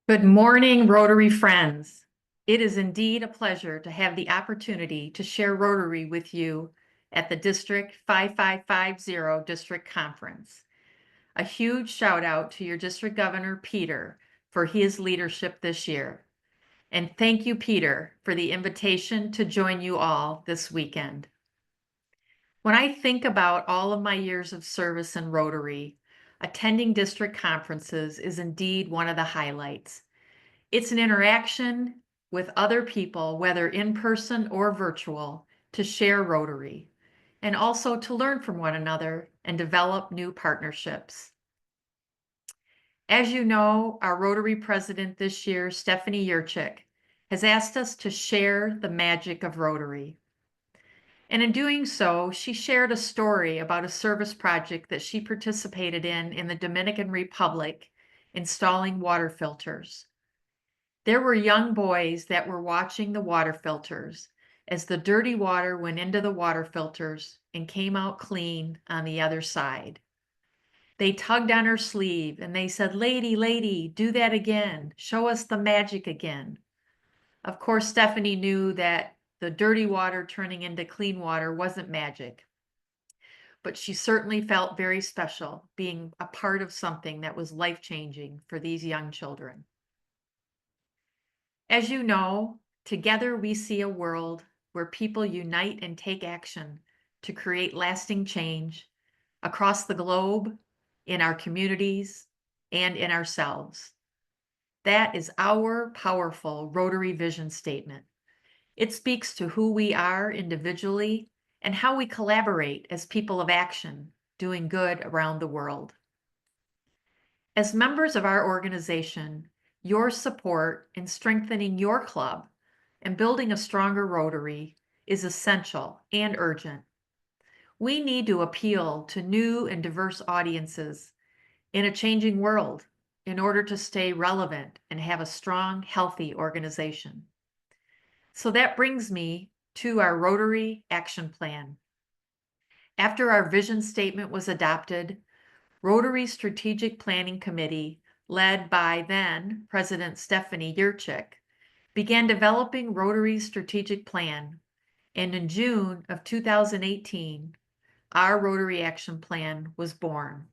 Good morning, Rotary friends. It is indeed a pleasure to have the opportunity to share Rotary with you at the District 5550 District Conference. A huge shout out to your District Governor, Peter, for his leadership this year. And thank you, Peter, for the invitation to join you all this weekend. When I think about all of my years of service in Rotary, attending district conferences is indeed one of the highlights. It's an interaction with other people, whether in person or virtual, to share Rotary, and also to learn from one another and develop new partnerships. As you know, our Rotary president this year, Stephanie Yurchik, has asked us to share the magic of Rotary. And in doing so, she shared a story about a service project that she participated in the Dominican Republic, installing water filters. There were young boys that were watching the water filters as the dirty water went into the water filters and came out clean on the other side. They tugged on her sleeve and they said, "Lady, lady, do that again. Show us the magic again." Of course, Stephanie knew that the dirty water turning into clean water wasn't magic, but she certainly felt very special being a part of something that was life-changing for these young children. As you know, together we see a world where people unite and take action to create lasting change across the globe, in our communities, and in ourselves. That is our powerful Rotary vision statement. It speaks to who we are individually and how we collaborate as people of action, doing good around the world. As members of our organization, your support in strengthening your club and building a stronger Rotary is essential and urgent. We need to appeal to new and diverse audiences in a changing world in order to stay relevant and have a strong, healthy organization. So that brings me to our Rotary Action Plan. After our vision statement was adopted, Rotary Strategic Planning Committee, led by then President Stephanie Yurchik, began developing Rotary's strategic plan, and in June of 2018, our Rotary Action Plan was born.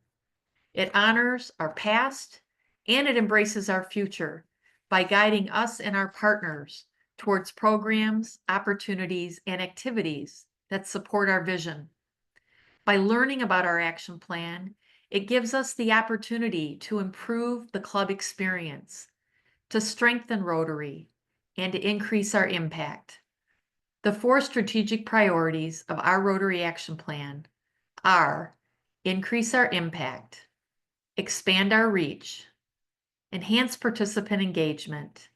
It honors our past and it embraces our future by guiding us and our partners towards programs, opportunities, and activities that support our vision. By learning about our action plan, it gives us the opportunity to improve the club experience, to strengthen Rotary, and to increase our impact. The 4 strategic priorities of our Rotary Action Plan are: increase our impact, expand our reach, enhance participant engagement,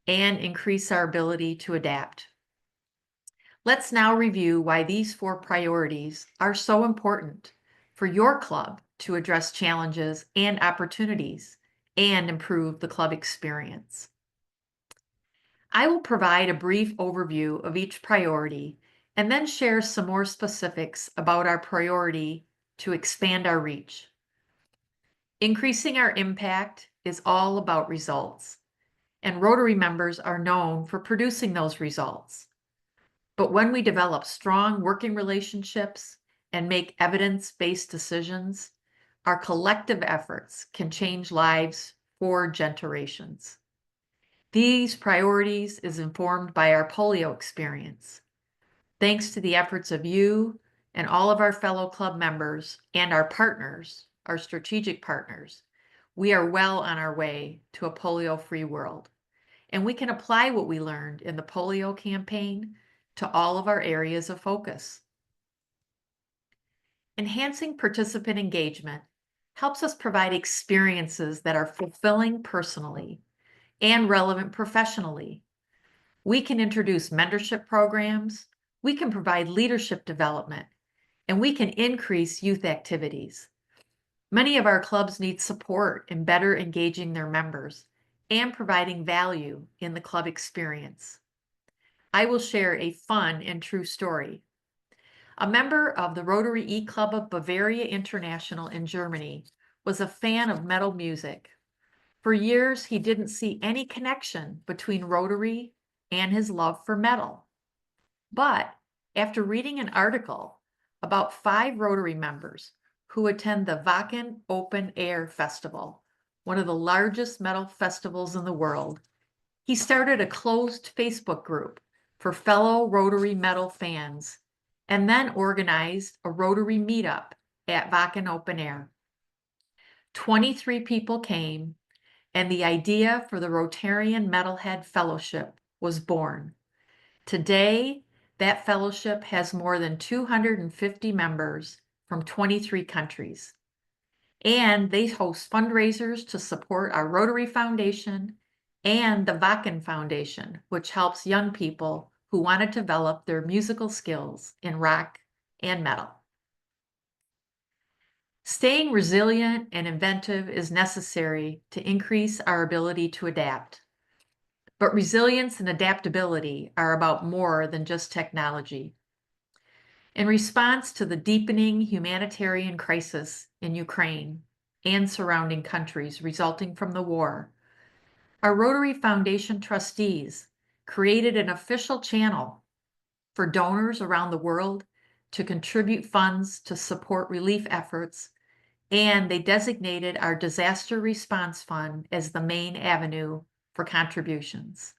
and increase our ability to adapt. Let's now review why these 4 priorities are so important for your club to address challenges and opportunities and improve the club experience. I will provide a brief overview of each priority and then share some more specifics about our priority to expand our reach. Increasing our impact is all about results, and Rotary members are known for producing those results. But when we develop strong working relationships and make evidence-based decisions, our collective efforts can change lives for generations. These priorities is informed by our polio experience. Thanks to the efforts of you and all of our fellow club members and our partners, our strategic partners, we are well on our way to a polio-free world. And we can apply what we learned in the polio campaign to all of our areas of focus. Enhancing participant engagement helps us provide experiences that are fulfilling personally and relevant professionally. We can introduce mentorship programs, we can provide leadership development, and we can increase youth activities. Many of our clubs need support in better engaging their members and providing value in the club experience. I will share a fun and true story. A member of the Rotary E-Club of Bavaria International in Germany was a fan of metal music. For years, he didn't see any connection between Rotary and his love for metal. But after reading an article about 5 Rotary members who attend the Wacken Open Air Festival, one of the largest metal festivals in the world, he started a closed Facebook group for fellow Rotary metal fans and then organized a Rotary meetup at Wacken Open Air. 23 people came, and the idea for the Rotarian Metalhead Fellowship was born. Today, that fellowship has more than 250 members from 23 countries, and they host fundraisers to support our Rotary Foundation and the Wacken Foundation, which helps young people who want to develop their musical skills in rock and metal. Staying resilient and inventive is necessary to increase our ability to adapt. But resilience and adaptability are about more than just technology. In response to the deepening humanitarian crisis in Ukraine and surrounding countries resulting from the war, our Rotary Foundation trustees created an official channel for donors around the world to contribute funds to support relief efforts, and they designated our Disaster Response Fund as the main avenue for contributions.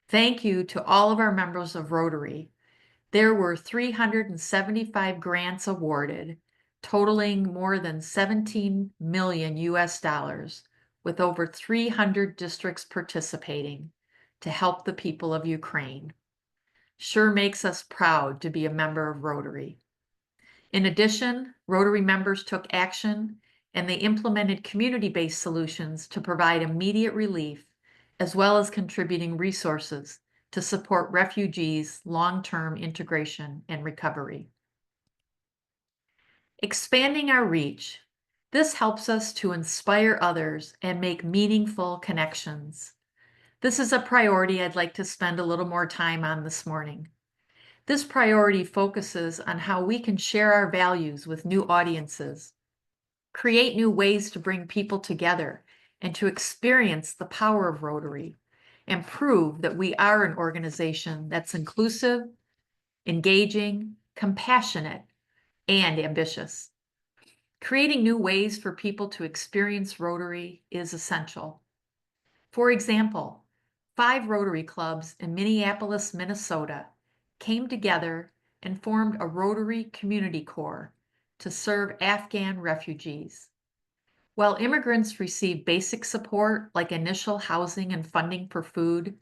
Thank you to all of our members of Rotary. There were 375 grants awarded, totaling more than 17 million US dollars, with over 300 districts participating to help the people of Ukraine. Sure makes us proud to be a member of Rotary. In addition, Rotary members took action and they implemented community-based solutions to provide immediate relief, as well as contributing resources to support refugees' long-term integration and recovery. Expanding our reach. This helps us to inspire others and make meaningful connections. This is a priority I'd like to spend a little more time on this morning. This priority focuses on how we can share our values with new audiences, create new ways to bring people together, and to experience the power of Rotary, and prove that we are an organization that's inclusive, engaging, compassionate, and ambitious. Creating new ways for people to experience Rotary is essential. For example, 5 Rotary clubs in Minneapolis, Minnesota came together and formed a Rotary Community Corps to serve Afghan refugees. While immigrants receive basic support like initial housing and funding for food,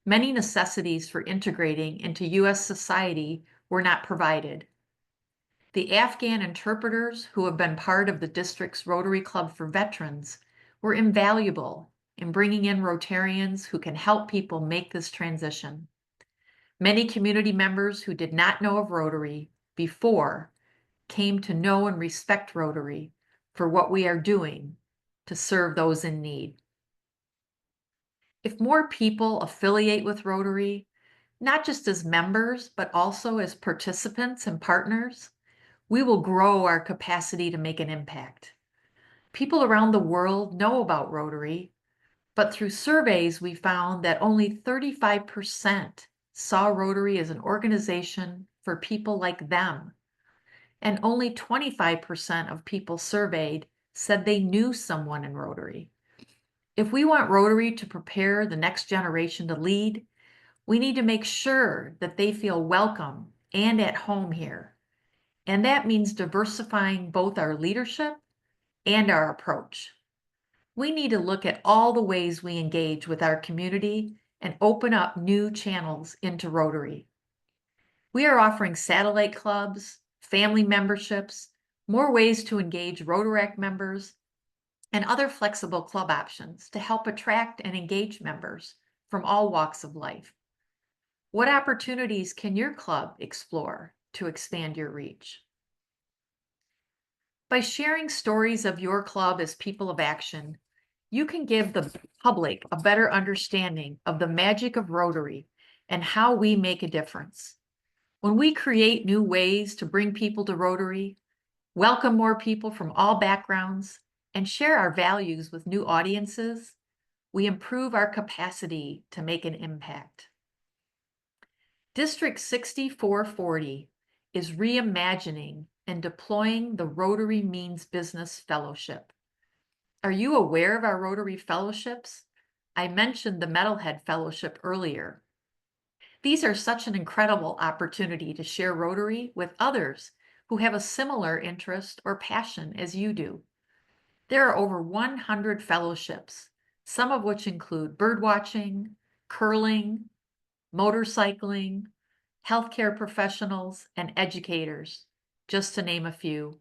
many necessities for integrating into U.S. society were not provided. The Afghan interpreters who have been part of the district's Rotary Club for Veterans were invaluable in bringing in Rotarians who can help people make this transition. Many community members who did not know of Rotary before came to know and respect Rotary for what we are doing to serve those in need. If more people affiliate with Rotary, not just as members, but also as participants and partners, we will grow our capacity to make an impact. People around the world know about Rotary, but through surveys, we found that only 35% saw Rotary as an organization for people like them, and only 25% of people surveyed said they knew someone in Rotary. If we want Rotary to prepare the next generation to lead, we need to make sure that they feel welcome and at home here. And that means diversifying both our leadership and our approach. We need to look at all the ways we engage with our community and open up new channels into Rotary. We are offering satellite clubs, family memberships, more ways to engage Rotaract members, and other flexible club options to help attract and engage members from all walks of life. What opportunities can your club explore to expand your reach? By sharing stories of your club as people of action, you can give the public a better understanding of the magic of Rotary and how we make a difference. When we create new ways to bring people to Rotary, welcome more people from all backgrounds, and share our values with new audiences, we improve our capacity to make an impact. District 6440 is reimagining and deploying the Rotary Means Business Fellowship. Are you aware of our Rotary Fellowships? I mentioned the Metalhead Fellowship earlier. These are such an incredible opportunity to share Rotary with others who have a similar interest or passion as you do. There are over 100 fellowships, some of which include birdwatching, curling, motorcycling, healthcare professionals, and educators, just to name a few.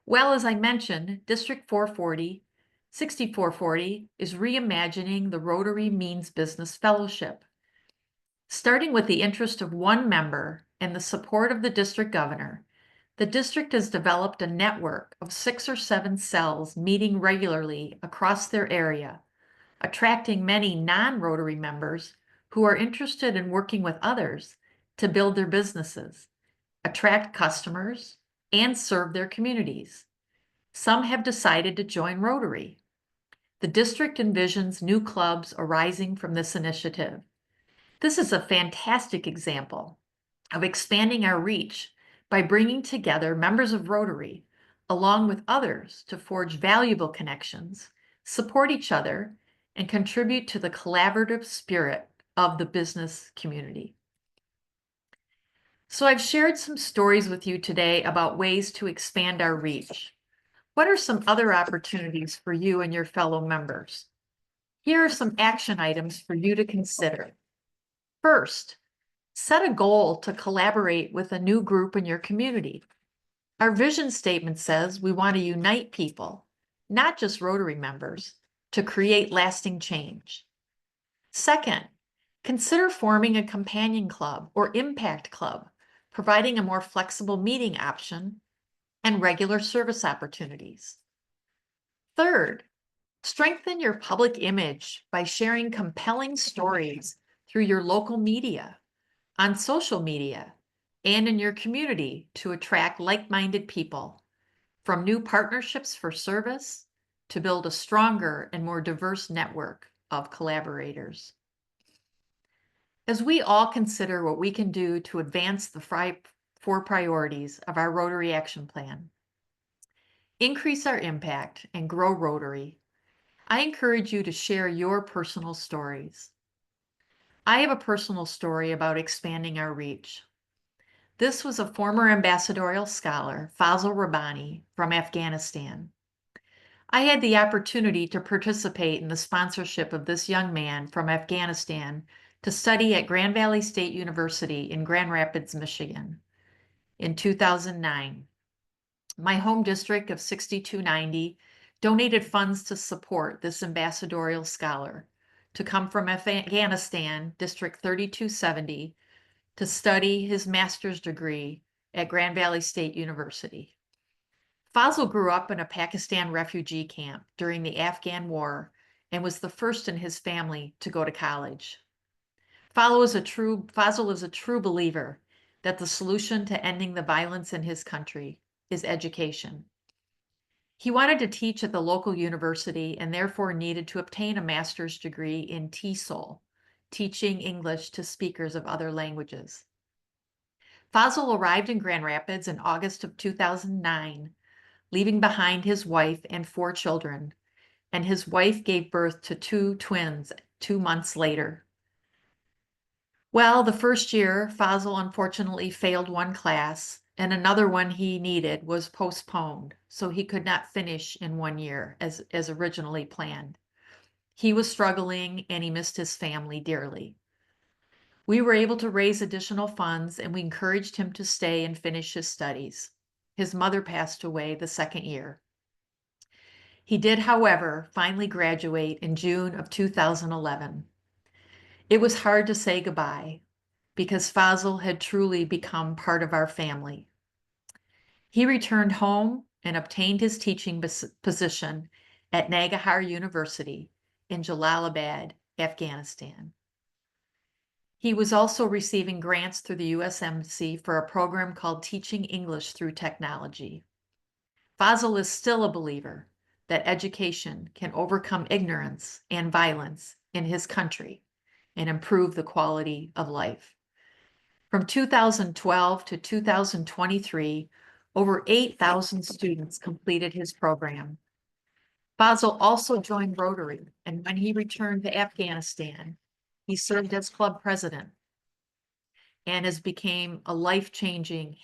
Well, as I mentioned, District 6440 is reimagining the Rotary Means Business Fellowship. Starting with the interest of one member and the support of the district governor, the district has developed a network of 6 or 7 cells meeting regularly across their area, attracting many non-Rotary members who are interested in working with others to build their businesses, attract customers, and serve their communities. Some have decided to join Rotary. The district envisions new clubs arising from this initiative. This is a fantastic example of expanding our reach by bringing together members of Rotary along with others to forge valuable connections, support each other, and contribute to the collaborative spirit of the business community. So I've shared some stories with you today about ways to expand our reach. What are some other opportunities for you and your fellow members? Here are some action items for you to consider. First, set a goal to collaborate with a new group in your community. Our vision statement says we want to unite people, not just Rotary members, to create lasting change. Second, consider forming a companion club or impact club, providing a more flexible meeting option and regular service opportunities. Third, strengthen your public image by sharing compelling stories through your local media, on social media, and in your community to attract like-minded people, from new partnerships for service to build a stronger and more diverse network of collaborators. As we all consider what we can do to advance the 4 priorities of our Rotary Action Plan, increase our impact, and grow Rotary, I encourage you to share your personal stories. I have a personal story about expanding our reach. This was a former ambassadorial scholar, Fazl Rabbani, from Afghanistan. I had the opportunity to participate in the sponsorship of this young man from Afghanistan to study at Grand Valley State University in Grand Rapids, Michigan in 2009. My home district of 6290 donated funds to support this ambassadorial scholar to come from Afghanistan, District 3270, to study his master's degree at Grand Valley State University. Fazl grew up in a Pakistan refugee camp during the Afghan War and was the first in his family to go to college. Fazl is a true believer that the solution to ending the violence in his country is education. He wanted to teach at the local university and therefore needed to obtain a master's degree in TESOL, teaching English to speakers of other languages. Fazl arrived in Grand Rapids in August of 2009, leaving behind his wife and 4 children, and his wife gave birth to 2 twins 2 months later. Well, the first year, Fazl unfortunately failed one class, and another one he needed was postponed, so he could not finish in 1 year as originally planned. He was struggling, and he missed his family dearly. We were able to raise additional funds, and we encouraged him to stay and finish his studies. His mother passed away the second year. He did, however, finally graduate in June of 2011. It was hard to say goodbye because Fazl had truly become part of our family. He returned home and obtained his teaching position at Nangarhar University in Jalalabad, Afghanistan. He was also receiving grants through the U.S. Embassy for a program called Teaching English Through Technology. Fazl is still a believer that education can overcome ignorance and violence in his country and improve the quality of life. From 2012 to 2023, over 8,000 students completed his program. Basil also joined Rotary, and when he returned to Afghanistan, he served as club president and had a life-changing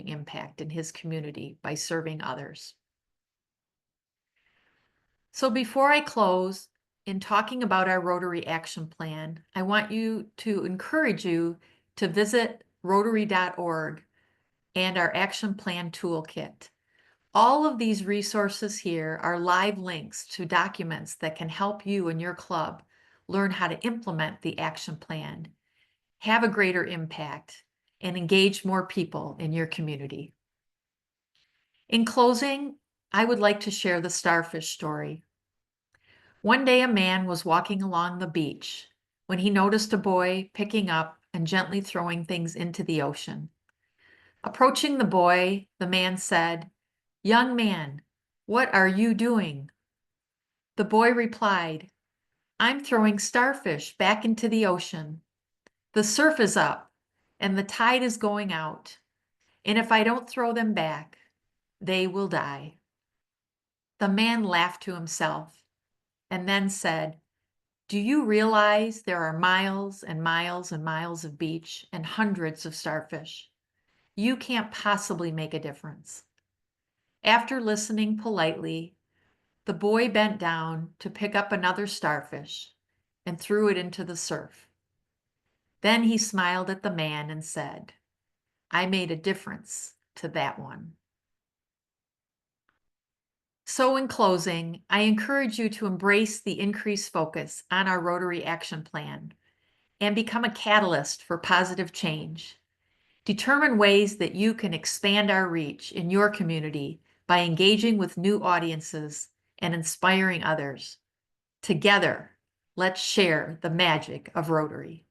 impact in his community by serving others. So before I close, in talking about our Rotary Action Plan, I want to encourage you to visit Rotary.org and our Action Plan Toolkit. All of these resources here are live links to documents that can help you and your club learn how to implement the action plan, have a greater impact, and engage more people in your community. In closing, I would like to share the starfish story. One day a man was walking along the beach when he noticed a boy picking up and gently throwing things into the ocean. Approaching the boy, the man said, "Young man, what are you doing?" The boy replied, "I'm throwing starfish back into the ocean. The surf is up and the tide is going out, and if I don't throw them back, they will die." The man laughed to himself and then said, "Do you realize there are miles and miles and miles of beach and hundreds of starfish? You can't possibly make a difference." After listening politely, the boy bent down to pick up another starfish and threw it into the surf. Then he smiled at the man and said, "I made a difference to that one." So in closing, I encourage you to embrace the increased focus on our Rotary Action Plan and become a catalyst for positive change. Determine ways that you can expand our reach in your community by engaging with new audiences and inspiring others. Together, let's share the magic of Rotary.